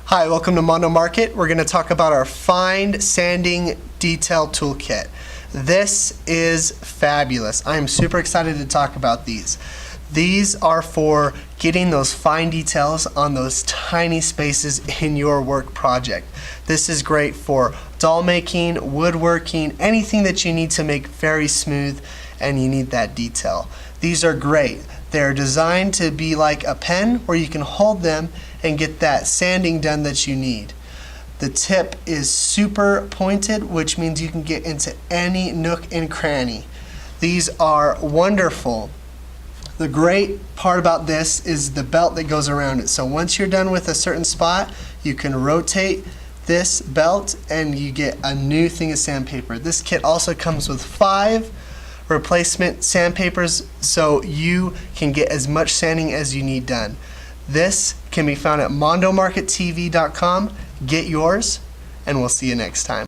Hi, welcome to Mondo Market. We're going to talk about our Find Sanding Detail Toolkit. This is fabulous. I am super excited to talk about these. These are for getting those fine details on those tiny spaces in your work project. This is great for doll making, woodworking, anything that you need to make very smooth and you need that detail. These are great. They're designed to be like a pen where you can hold them and get that sanding done that you need. The tip is super pointed, which means you can get into any nook and cranny. These are wonderful. The great part about this is the belt that goes around it. So once you're done with a certain spot, you can rotate this belt and you get a new thing of sandpaper. This kit also comes with 5 replacement sandpapers so you can get as much sanding as you need done. This can be found at mondomarkettv.com. Get yours, and we'll see you next time.